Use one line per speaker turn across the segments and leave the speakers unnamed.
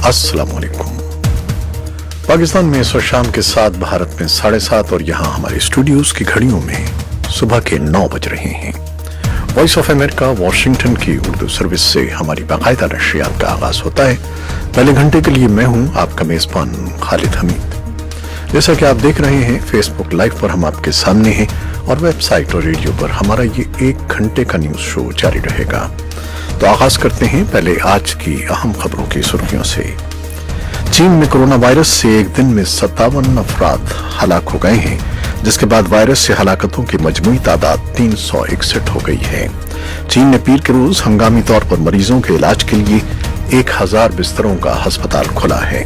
अस्सलाम वालेकुम। पाकिस्तान में इस वक्त शाम के 7, भारत में 7:30 और यहाँ हमारे स्टूडियोज की घड़ियों में सुबह के 9 बज रहे हैं। वॉइस ऑफ अमेरिका वाशिंगटन की उर्दू सर्विस से हमारी बाकायदा नशरियात का आगाज होता है। पहले घंटे के लिए मैं हूँ आपका मेजबान खालिद हमीद। जैसा कि आप देख रहे हैं, फेसबुक लाइव पर हम आपके सामने हैं और वेबसाइट और रेडियो पर हमारा ये 1 घंटे का न्यूज शो जारी रहेगा। तो आगाज करते हैं पहले आज की अहम खबरों की सुर्खियों से। चीन में कोरोना वायरस से एक दिन में 57 अफराद हलाक हो गए हैं, जिसके बाद वायरस से हलाकतों की मजमूई तादाद 361 हो गई है। चीन ने पीर के रोज हंगामी तौर पर मरीजों के इलाज के लिए 1000 बिस्तरों का अस्पताल खोला है।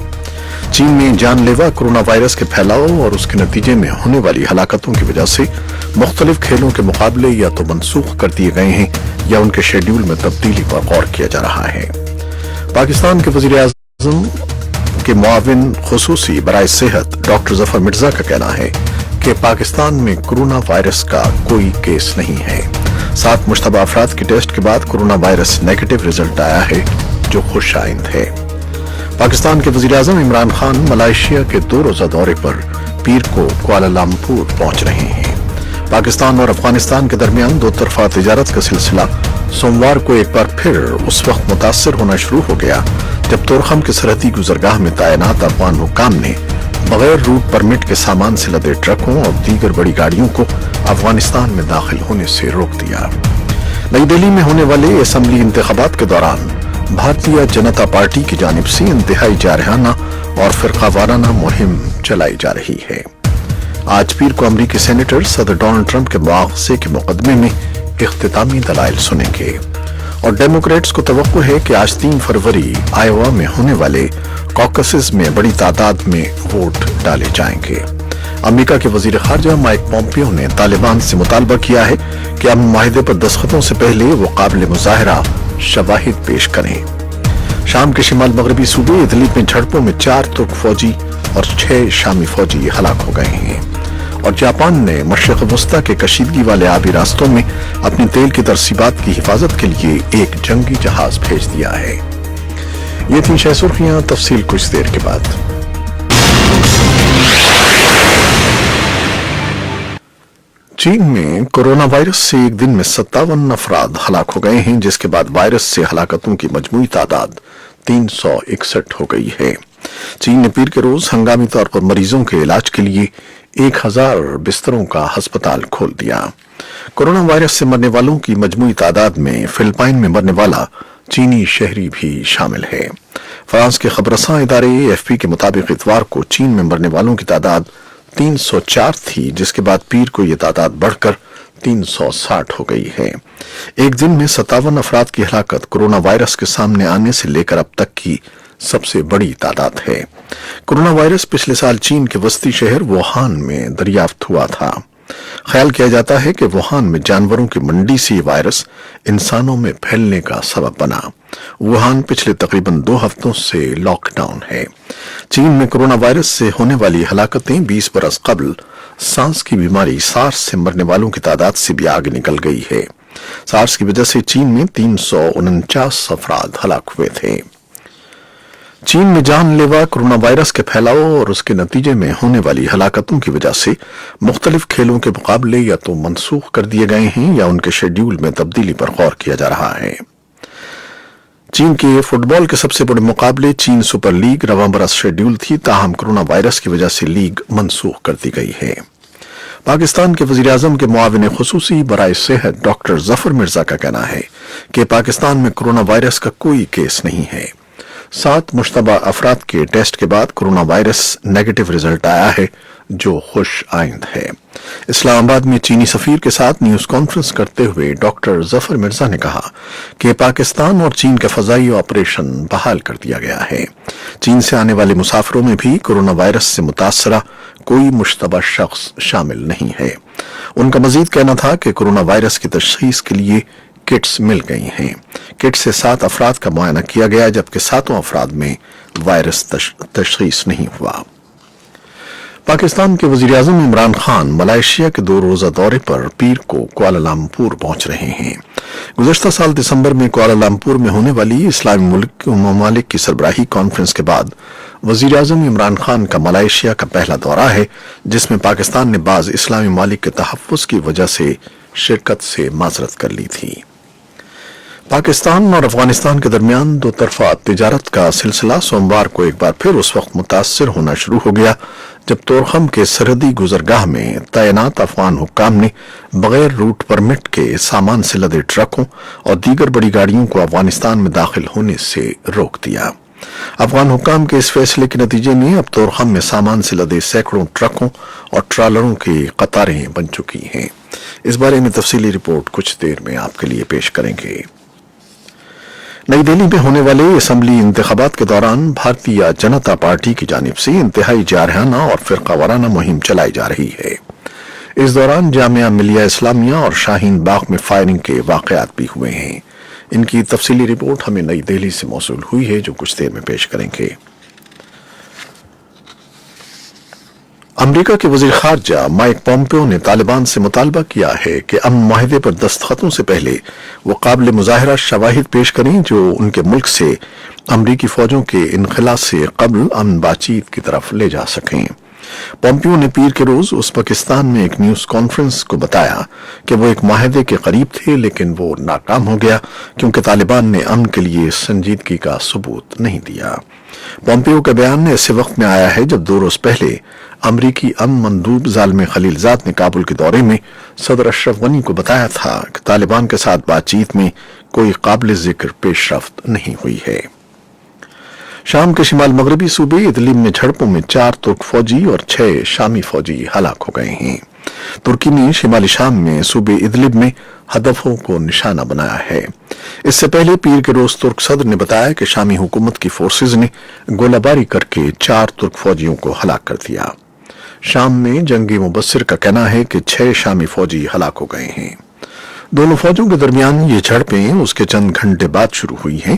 चीन में जानलेवा कोरोना वायरस के फैलाव और उसके नतीजे में होने वाली हलाकतों की वजह से मुख्तलिफ खेलों के मुकाबले या तो मनसूख कर दिए गए हैं या उनके शेड्यूल में तब्दीली पर गौर किया जा रहा है। पाकिस्तान के वजीर आज़म के मुआविन खुसूसी बराए सेहत डॉक्टर जफर मिर्जा का कहना है कि पाकिस्तान में कोरोना वायरस का कोई केस नहीं है। 7 मुश्तबा अफराद के टेस्ट के बाद कोरोना वायरस नेगेटिव रिजल्ट आया है, जो खुश आइंद है। पाकिस्तान के वजीर आज़म इमरान खान मलेशिया के 2 रोजा दौरे पर पीर को कुआलालंपुर पहुंच रहे हैं। पाकिस्तान और अफगानिस्तान के दरमियान 2 तरफा तिजारत का सिलसिला सोमवार को एक बार फिर उस वक्त मुतासर होना शुरू हो गया जब तोरखम के सरहदी गुजरगाह में तैनात अफगान हुक्काम ने बगैर रूट परमिट के सामान से लदे ट्रकों और दीगर बड़ी गाड़ियों को अफगानिस्तान में दाखिल होने से रोक दिया। नई दिल्ली में होने वाले असेंबली इंतखाबात के दौरान भारतीय जनता पार्टी की जानिब से इंतहाई जारहाना और फिरका वाराना मुहिम चलाई जा रही है। आज पीर को अमरीकी सेनेटर सदर डोनाल्ड ट्रंप के मुआवजे के मुकदमे में इख्तितामी दलाइल सुनेंगे और डेमोक्रेट्स को तवक्को है कि आज 3 फरवरी आयोवा में होने वाले कॉकसेस में बड़ी तादाद में वोट डाले जाएंगे। अमेरिका के वजीर खारजा माइक पॉम्पियो ने तालिबान से मुतालबा किया है कि अमन मुआहिदे पर दस्तखतों से पहले वो काबिल मुजाहिरा शवाहिद पेश करें। शाम के शिमाल मगरबी सूबे इदलिब में झड़पों में 4 तुर्क फौजी और 6 शामी फौजी हलाक हो गए हैं और जापान ने मशरिक़ वस्ता के कशीदगी वाले आबी रास्तों में अपनी तेल की तरसीबात की हिफाजत के लिए एक जंगी जहाज भेज दिया है। ये थी 6 सुर्खियां, तफसील कुछ देर के बाद। चीन में कोरोना वायरस से एक दिन में 57 अफराद हलाक हो गए हैं, जिसके बाद वायरस से हलाकतों की मजमूई तादाद 361 हो गई है। चीन ने पीर के रोज हंगामी तौर पर मरीजों के इलाज के लिए 1000 बिस्तरों का अस्पताल खोल दिया। कोरोना वायरस से मरने वालों की मजमूई तादाद में फिलिपाइन में मरने वाला चीनी शहरी भी शामिल है। फ्रांस के खबरसां इदारे AFP के मुताबिक इतवार को चीन में मरने वालों की तादाद 304 थी, जिसके बाद पीर को यह तादाद बढ़कर 360 हो गई है। एक दिन में 57 अफराद की हलाकत कोरोना वायरस के सामने आने से लेकर अब तक की सबसे बड़ी तादाद है। कोरोना वायरस पिछले साल चीन के वस्ती शहर वुहान में दरियाफ्त हुआ था। ख्याल किया जाता है कि वुहान में जानवरों की मंडी से ये वायरस इंसानों में फैलने का सबब बना। वुहान पिछले तकरीबन 2 हफ्तों से लॉकडाउन है। चीन में कोरोना वायरस से होने वाली हलाकतें 20 बरस कबल सांस की बीमारी सार्स से मरने वालों की तादाद से भी आगे निकल गई है। सार्स की वजह से चीन में 349 अफराद हलाक हुए थे। चीन में जानलेवा कोरोना वायरस के फैलाव और उसके नतीजे में होने वाली हलाकतों की वजह से मुख्तलिफ खेलों के मुकाबले या तो मनसूख कर दिए गए हैं या उनके शेड्यूल में तब्दीली पर गौर किया जा रहा है। चीन के फुटबॉल के सबसे बड़े मुकाबले चीन सुपर लीग रवां बरस शेड्यूल थी, ताहम कोरोना वायरस की वजह से लीग मनसूख कर दी गई है। पाकिस्तान के वजीर आज़म के मुआविन खुसूसी बराए सेहत डॉक्टर जफर मिर्जा का कहना है कि पाकिस्तान में कोरोना वायरस का कोई केस नहीं है। 7 मुश्तबा अफराद के टेस्ट के बाद कोरोना वायरस नेगेटिव रिजल्ट आया है, जो खुश आइंद है। इस्लामाबाद में चीनी सफीर के साथ न्यूज कॉन्फ्रेंस करते हुए डॉक्टर जफर मिर्जा ने कहा कि पाकिस्तान और चीन के फजाई ऑपरेशन बहाल कर दिया गया है। चीन से आने वाले मुसाफिरों में भी कोरोना वायरस से मुतासरा कोई मुश्तबा शख्स शामिल नहीं है। उनका मजीद कहना था कि कोरोना वायरस की तशखीस के लिए किट्स मिल गई हैं। किट से 7 अफराद का मुआयना किया गया, जबकि 7 अफराद में वायरस तशखीस नहीं हुआ। पाकिस्तान के वजीर आज़म इमरान खान मलेशिया के 2 रोजा दौरे पर पीर को कुआलालंपुर पहुंच रहे हैं। गुज़श्ता साल दिसंबर में कुआलालंपुर में होने वाली इस्लामी ममालिक की सरबराही कॉन्फ्रेंस के बाद वज़ीर आज़म इमरान खान का मलेशिया का पहला दौरा है, जिसमें पाकिस्तान ने बाज़ इस्लामी ममालिक के तहफ़्फ़ुज़ की वजह से शिरकत से माज़रत कर ली थी। पाकिस्तान और अफगानिस्तान के दरमियान दो तरफा तिजारत का सिलसिला सोमवार को एक बार फिर उस वक्त मुतासर होना शुरू हो गया जब तोरखम के सरहदी गुजरगाह में तैनात अफगान हुक्काम ने बगैर रूट परमिट के सामान से लदे ट्रकों और दीगर बड़ी गाड़ियों को अफगानिस्तान में दाखिल होने से रोक दिया। अफगान हुक्काम के इस फैसले के नतीजे में अब तोरखम में सामान से लदे सैकड़ों ट्रकों और ट्रालरों की कतारें बन चुकी हैं। इस बारे में तफसीली रिपोर्ट कुछ देर में आपके लिए पेश करेंगे। नई दिल्ली में होने वाले असेंबली इंतखाबात के दौरान भारतीय जनता पार्टी की जानिब से इंतहाई जारहाना और फिरकावाराना मुहिम चलाई जा रही है। इस दौरान जामिया मिलिया इस्लामिया और शाहीन बाग में फायरिंग के वाकयात भी हुए हैं। इनकी तफसीली रिपोर्ट हमें नई दिल्ली से मौसूल हुई है, जो कुछ देर में पेश करेंगे। अमेरिका के वज़ीर ख़ारजा माइक पॉम्पियो ने तालिबान से मुतालबा किया है कि अमन मुआहिदे पर दस्तखतों से पहले वो काबिल मुज़ाहिरा शवाहिद पेश करें जो उनके मुल्क से अमरीकी फौजों के इनखला से कबल अमन बातचीत की तरफ ले जा सकें। पॉम्पियो ने पीर के रोज उज़्बेकिस्तान में एक न्यूज़ कॉन्फ्रेंस को बताया कि वो एक माहिदे के करीब थे, लेकिन वो नाकाम हो गया क्योंकि तालिबान ने अमन के लिए संजीदगी का सबूत नहीं दिया। पॉम्पियो का बयान ऐसे वक्त में आया है जब 2 रोज पहले अमरीकी अमन मंदूब ज़ालिम खलीलजाद ने काबुल के दौरे में सदर अशरफ गनी को बताया था कि तालिबान के साथ बातचीत में कोई काबिल जिक्र पेशरफ्त नहीं हुई है। शाम के शिमाल मगरबी सूबे इदलिब में झड़पों में 4 तुर्क फौजी और 6 शामी फौजी हलाक हो गए हैं। तुर्की ने शिमाली शाम में सूबे इदलिब में हदफों को निशाना बनाया है। इससे पहले पीर के रोज तुर्क सदर ने बताया कि शामी हुकूमत की फोर्सेज ने गोलाबारी करके 4 तुर्क फौजियों को हलाक कर दिया। शाम में जंगी मुबस्सिर का कहना है कि 6 शामी फौजी हलाक हो गए हैं। दोनों फौजों के दरमियान ये झड़पें उसके चंद घंटे बाद शुरू हुई हैं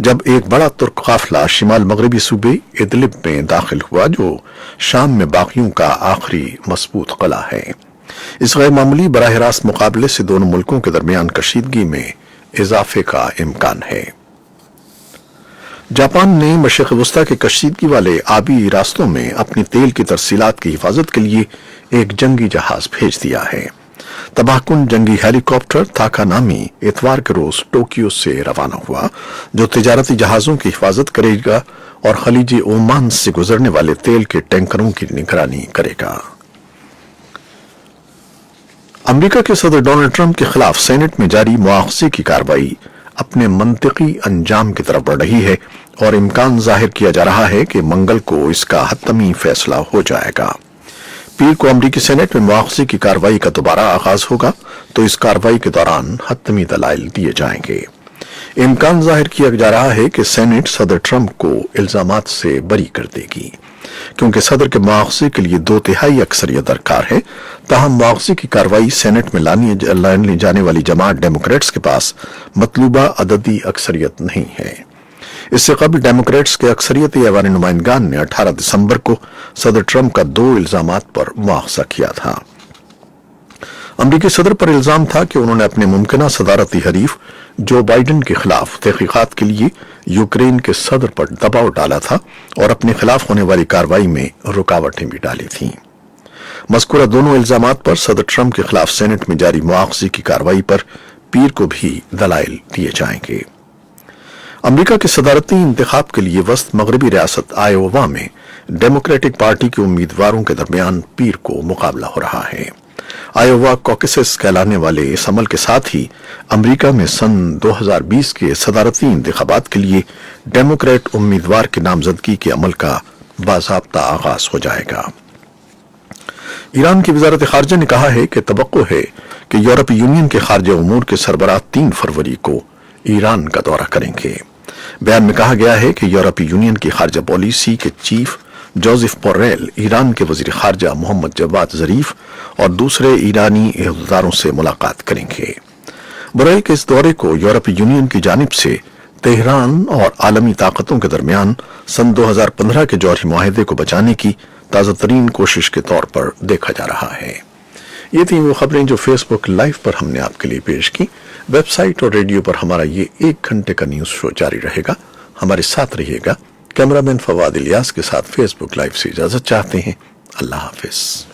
जब एक बड़ा तुर्क काफिला शिमाल मगरबी सूबे इदलिब में दाखिल हुआ, जो शाम में बाकियों का आखिरी मजबूत कला है। इस गैर मामूली बराह रास्त मुकाबले से दोनों मुल्कों के दरमियान कशीदगी में इजाफे का इम्कान है। जापान ने मशरिक़ वस्ता के कशीदगी वाले आबी रास्तों में अपनी तेल की तरसीलात की हिफाजत के लिए एक जंगी जहाज भेज दिया है। तबाहकुन जंगी हेलीकॉप्टर ताकानामी इतवार के रोज टोक्यो से रवाना हुआ, जो तिजारती जहाजों की हिफाजत करेगा और खलीज ओमान से गुजरने वाले तेल के टैंकरों की निगरानी करेगा। अमेरिका के सदर डोनाल्ड ट्रंप के खिलाफ सेनेट में जारी मुआवजे की कार्रवाई अपने मंतिकी अंजाम की तरफ बढ़ रही है और इम्कान जाहिर किया जा रहा है कि मंगल को इसका हतमी फैसला हो जाएगा। पीर को अमरीकी सेनेट में मुआवजे की कार्रवाई का दोबारा आगाज होगा, तो इस कार्रवाई के दौरान हतमी दलाइल दिए जाएंगे। इम्कान जाहिर किया जा रहा है कि सेनेट सदर ट्रंप को इल्जामात से बरी कर देगी, क्योंकि सदर के मुआवजे के लिए 2/3 अक्सरियत दरकार है। ताहम मुआवजे की कार्रवाई सेनेट में लाने जाने वाली जमात डेमोक्रेट्स के पास मतलूबा अददी अक्सरियत नहीं है। इससे कबल डेमोक्रेट्स के अक्सरियती ऐवान नुमाइंदगान ने 18 दिसंबर को सदर ट्रंप का 2 इल्जामात पर मुआवजा किया था। अमरीकी सदर पर इल्जाम था कि उन्होंने अपने मुमकिना सदारती हरीफ जो बाइडेन के खिलाफ तहकीकात के लिए यूक्रेन के सदर पर दबाव डाला था और अपने खिलाफ होने वाली कार्रवाई में रुकावटें भी डाली थीं। मज़कूरा दोनों इल्जामात पर सदर ट्रंप के खिलाफ सेनेट में जारी मुआवजे की कार्रवाई पर पीर को भी दलाइल दिए जाएंगे। अमेरिका के सदारती इंतखाब के लिए वस्त मगरबी रियासत आयोवा में डेमोक्रेटिक पार्टी के उम्मीदवारों के दरमियान पीर को मुकाबला हो रहा है। आयोवा कॉकेसस कहलाने वाले इस अमल के साथ ही अमेरिका में सन 2020 के सदारती इंतखाबात के लिए डेमोक्रेट उम्मीदवार के नामजदगी के अमल का बाज़ाब्ता आगाज हो जाएगा। ईरान की वजारत खारजा ने कहा है कि तवक्को है कि यूरोपीय यूनियन के खारजा उमूर के सरबराह 3 फरवरी को ईरान का दौरा करेंगे। बयान में कहा गया है कि यूरोपीय यूनियन की खारजा पॉलिसी के चीफ जोसेफ बोरेल ईरान के वजीर खारजा मोहम्मद जवाद जरीफ और दूसरे ईरानी इहदेदारों से मुलाकात करेंगे। बोरेल के इस दौरे को यूरोपीय यूनियन की जानिब से तेहरान और आलमी ताकतों के दरमियान सन 2015 के जौहरी मुआहिदे को बचाने की ताज़ा तरीन कोशिश के तौर पर देखा जा रहा है। ये थी वो खबरें जो फेसबुक लाइव पर हमने आपके लिए पेश की। वेब साइट और रेडियो पर हमारा ये 1 घंटे का न्यूज शो जारी रहेगा. हमारे साथ रहिएगा. कैमरामैन फवाद इलियास के साथ फेसबुक लाइव से इजाजत चाहते हैं. अल्लाह हाफिज.